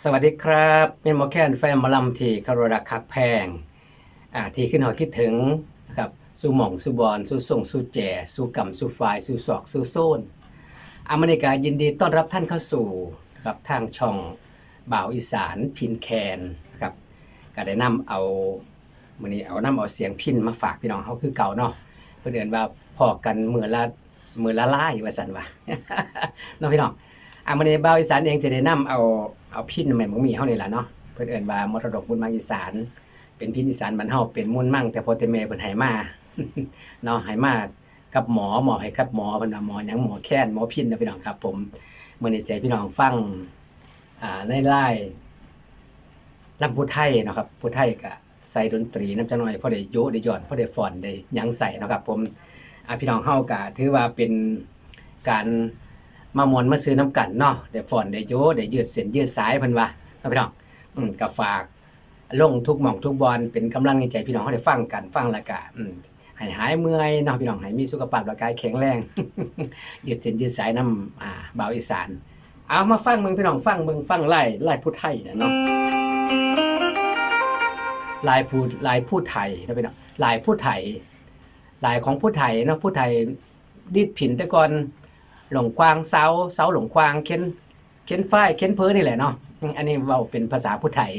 สวัสดีครับเป็นหมอแคนแฟนหมอลำที่คารวะรักคักแพงที่ขึ้นหอคิดถึงนะครับสู่หม่องสู่บอนสู่ส่งสู่แจ่สู่กำสู่ฝ่ายสู่ศอกสู่โซนอเมริกายินดีต้อนรับท่านเข้าสู่นะครับทางช่องบ่าวอีสานพินแคนนะครับก็ได้นำเอามื้อนี้เอาเสียงพินมาฝากพี่น้องเฮาคือเก่าเนาะเพิ่นเอิ้นว่าพอกันมื้อละลายว่าซั่นว่า เนาะพี่น้องมื้อนี้บ่าวอีสานเองจะได้นำเอาพินแม่นบ่มีเฮานี่ล่ะเนาะเพิ่นเอิ้นว่ามรดกบุญมังอีสานเป็นพินอีสานบ้านเฮาเป็นมูลมั่งแต่พ่อแต่แม่เพิ่นให้มา เนาะให้มากับหมอให้กับหมอเพิ่นว่าหมอหยังหมอแค้นหมอพินนะพี่น้องครับผมมื้อนี้จะให้พี่น้องฟังในรายลำพูไทยเนาะครับผู้ไทยก็ใส่ดนตรีนำจักหน่อยพอได้โยได้ย้อนพอได้ฟ้อนได้หยังใส่เนาะครับผมพี่น้องเฮาก็ถือว่าเป็นการมามวนมาซื้อน้ำกันเนาะได้ฟ้อนได้โยได้ยืดเส้นยืดสายเพิ่นว่าเนาะพี่น้องก็ฝากลงทุกหม่องทุกบอนเป็นกำลังใจพี่น้องเฮาได้ฟังกันฟังแล้วก็ให้หายเมื่อยเนาะพี่น้องให้มีสุขภาพร่างกายแข็งแรง ยืดเส้นยืดสายนำบ่าวอีสานเอามาฟังมึงพี่น้องฟังมึงฟังไล่ผู้ไทยเนาะลายผู้ไทยนะพี่น้องลายผู้ไทยลายของผู้ไทยเนาะผู้ไทยดิดผินแต่ก่อนหลงควางเสาหลงควางเข็นฝ้ายเข็นเพ้อนี่แหละเนาะอันนี้เว้าเป็นภาษาผู้ไทย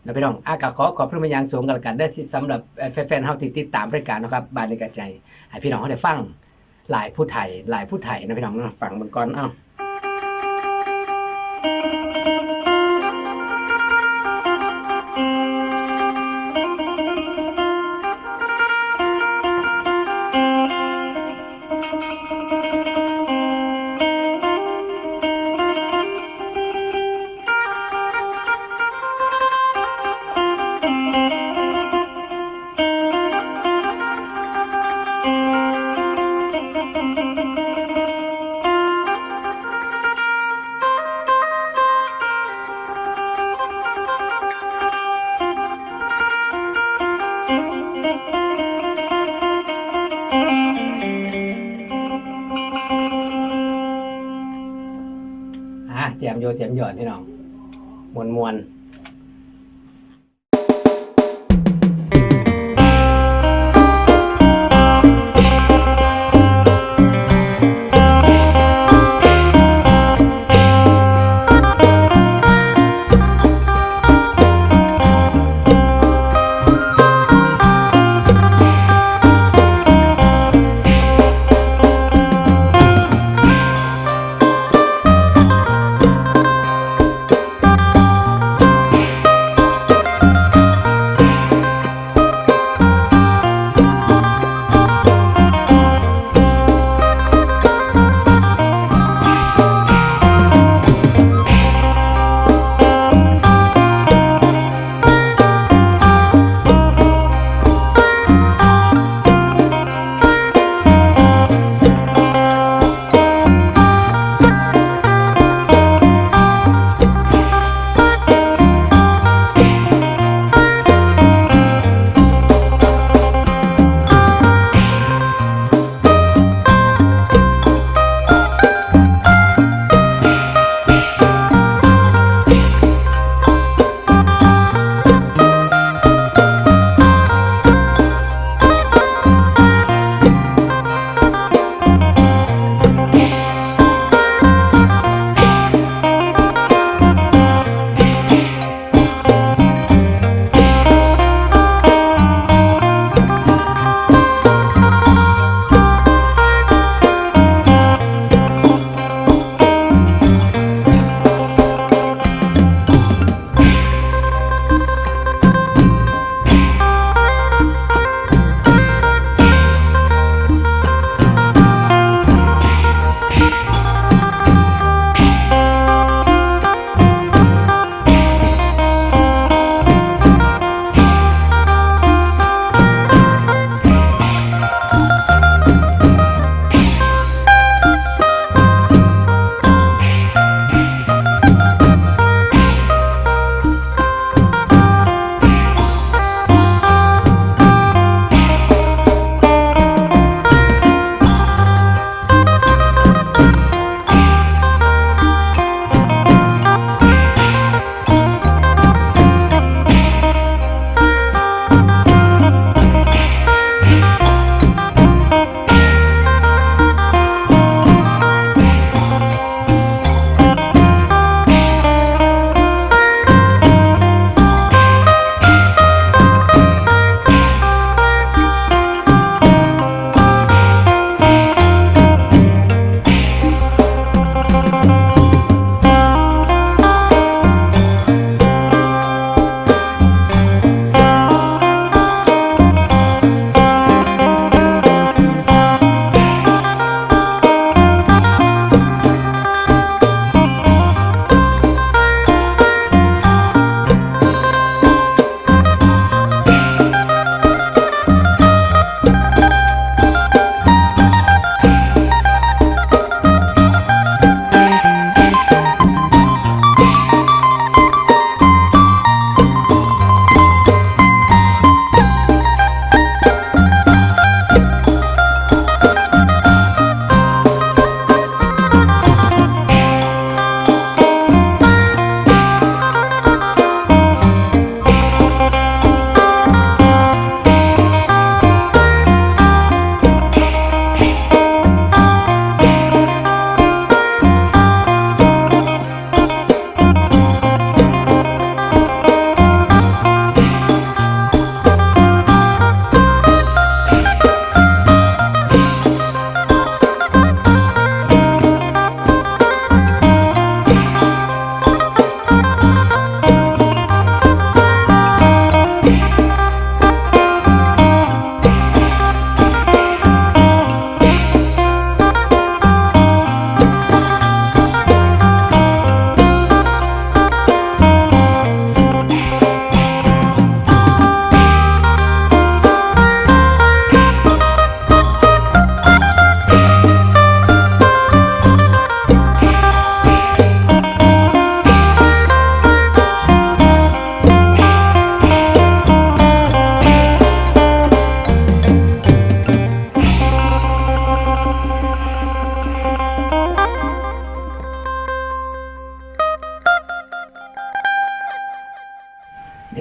นะพี่น้องก็ขอบพระคุณอย่างสูงกันเด้อที่สำหรับแฟนๆเฮาที่ติดตามรายการนะครับบ้านในกระใจให้พี่น้องเฮาได้ฟังลายผู้ไทยนะพี่น้องนะฟังมันก่อนเตรียมโยเตรียมหย่อนพี่น้องมวน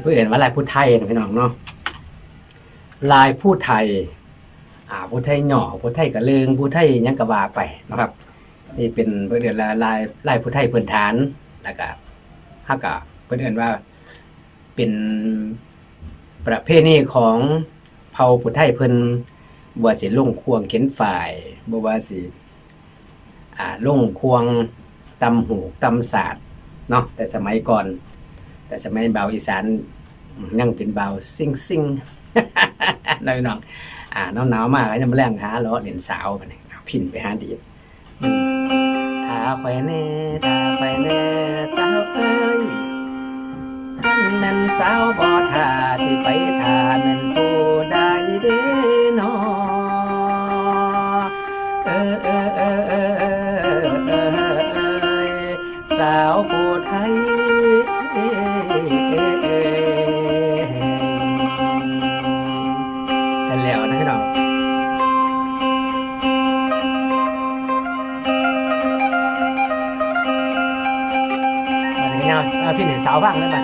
เพื่อนว่าลายผู้ไทยนะพี่น้องเนาะลายผู้ไทยผู้ไทยหน่อผู้ไทยกระเลิงผู้ไทยยังกระบาไปนะครับนี่เป็นเพื่อนลายผู้ไทยพื้นฐานแล้วก็ฮักกะเพื่อนว่าเป็นประเพณีของเผ่าผู้ไทยเพิ่นบ่ว่าสิลงควงเข็นฝ่ายบ่ว่าสิลงควงตำหูตำศาสตร์เนาะแต่สมัยก่อนแต่สมัยเบาอีสานยังเป็นเบาซิงซิงน้องหนาวมากยังมาแรงหาล้อเล่นสาวไปเนี่ยพินไปหาดีทาไปเน่ทาไปเน่สาวเอ้ยขันแม่นสาวบ่ทาสิไปทาแม่นผู้ใดเด้นอสาวผู้ไทยกันแล้วนะพี่น้องวันนี้เอาพี่หนึ่งสาวบ้างได้ไหม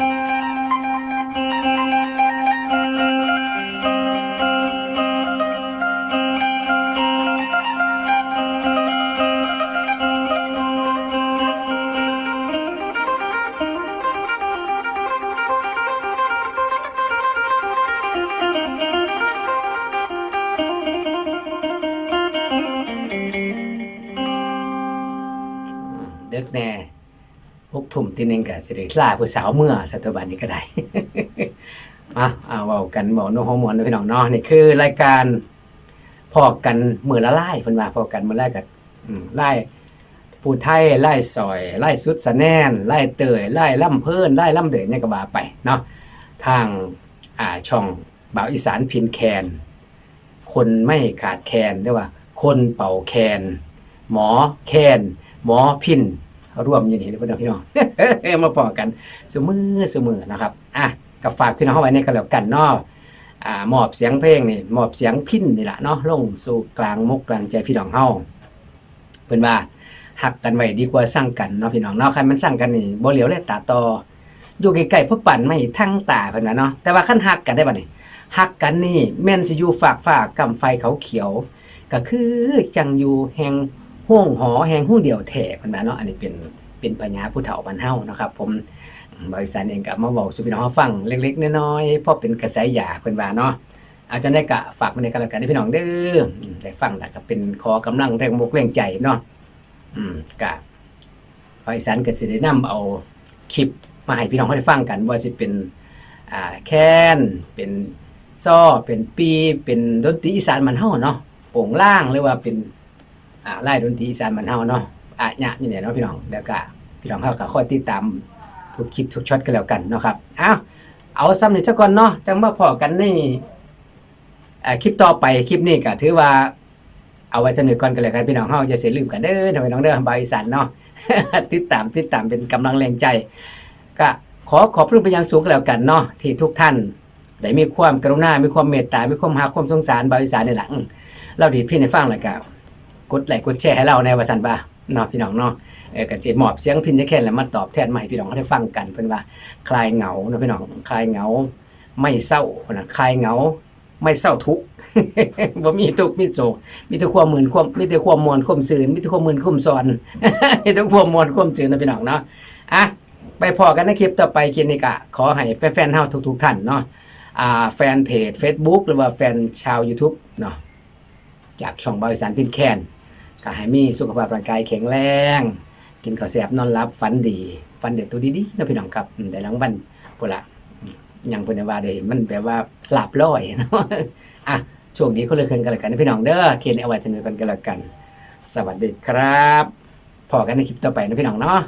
เด็กแน่6 ทุ่มที่นึงก็สิได้ลาผู้สาวเมื่อสัตบันนี้ก็ได้ เว้ากันเว้าโน้ฮอร์โมนพี่น้องเนาะนี่คือรายการพอกันมื้อละลายเพิ่นว่าพอกันมื้อละก็ลายผู้ไทยลายซอยลายสุดสะแนนลายเตยลายล่ำเพิ่นลายล่ำเดยเนี่ยก็ว่าไปเนาะทางช่องบ่าวอีสานพินแคนคนไม่ขาดแคลนเรียกว่าคนเป่าแคนหมอแคนหมอพินร่วมอยู่นี่พี่น้อง มาพอกันเสมอนะครับกับฝากพี่น้องเข้าไว้ในกันแล้วกันเนาะมอบเสียงเพลงนี่มอบเสียงพินนี่แหละเนาะลงสู่กลางมกกลางใจพี่น้องเฮาเพิ่นว่าหักกันไว้ดีกว่าสร้างกันเนาะพี่น้องเนาะใครมันสร้างกันนี่บ่เหลียวเลยตาต่ออยู่ใกล้ๆเพิ่นปั่นไม่ทั้งตาเพิ่นว่าเนาะแต่ว่าคันหักกันได้บัดนี้หักกันนี่แม่นสิอยู่ฝากฟ้ากำไฟเขาเขียวก็คือจังอยู่แห่งห้องหอแห่งหู้เดียวแท้เพิ่นว่าเนาะอันนี้เป็นปัญญาผู้เฒ่าบ้านเฮานะครับผมบริษัทเองก็มาเว้าสู่พี่น้องเฮาฟังเล็กๆน้อยๆพอเป็นกระแสหยาเพิ่นว่าเนาะอาจจะได้ก็ฝากไว้ในกันแล้วกันพี่น้องเด้อได้ฟังแล้วก็เป็นขอกำลังแรงมกแรงใจเนาะก็บริษัทก็สิได้นำเอาคลิปมาให้พี่น้องเฮาได้ฟังกันว่าสิเป็นแคนเป็นซ้อเป็นปีเป็นดนตรีอีสานบ้านเฮาเนาะโป่งล่างหรือว่าเป็นลายดนตรีอีสานบ้านเฮาเนาะญะนี่แหละเนาะพี่น้องแล้วก็พี่น้องเฮาก็คอยติดตามทุกคลิปทุกช็อตกันแล้วกันเนาะครับเอาซ้ำนี่ซะก่อนเนาะจังมาพอกันในคลิปต่อไปคลิปนี้ก็ถือว่าเอาไว้สนุกก่อนกันแล้วกันพี่น้องเฮาอย่าเสียลืมกันเด้อพี่น้องเด้อบายอีสานเนาะ ติดตามเป็นกำลังแรงใจก็ขอบคุณเป็นอย่างสูงกันแล้วกันเนาะที่ทุกท่านได้มีความกรุณามีความเมตตามีความรักความสงสารบายอีสานนี่แหละเราดีพี่ให้ฟังแล้วก็กดไลค์กดแชร์ให้เราในว่าซั่นบ่เนาะพี่น้องเนาะก็สิมอบเสียงพินจะแค่นแล้วมาตอบแทนมาให้พี่น้องได้ฟังกันเพิ่นว่าคลายเหงาเนาะพี่น้องคลายเหงาไม่เศร้านะคลายเหงาไม่เศร้าทุกข์ บ่มีทุกข์มีโศกมีแต่ความมื่นความมีแต่ความม่วนความซื่นมีแต่ความมื่นความซอน มีแต่ความม่วนความซื่นนะพี่น้องเนาะไปพอกันในคลิปต่อไปคลิปนี้ก็ขอให้แฟนๆเฮาทุกๆท่านเนาะแฟนเพจ Facebook หรือว่าแฟนชาว YouTube เนาะจากช่องบ่าวอีสานพินแคนก็ให้มีสุขภาพร่างกายแข็งแรงกินข้าวแซ่บนอนหลับฝันดีฝันเด็ดตัวดีๆนะพี่น้องครับแต่หลังวันพุ่นละยังเพิ่นว่าได้เห็นมันแบบว่าหลับลอยเนาะช่วงนี้ก็เลยเคินกันแล้วกันนะพี่น้องเด้อเขียนเอาไว้สนุกกันแล้วกันสวัสดีครับพอกันในคลิปต่อไปนะพี่น้องเนาะ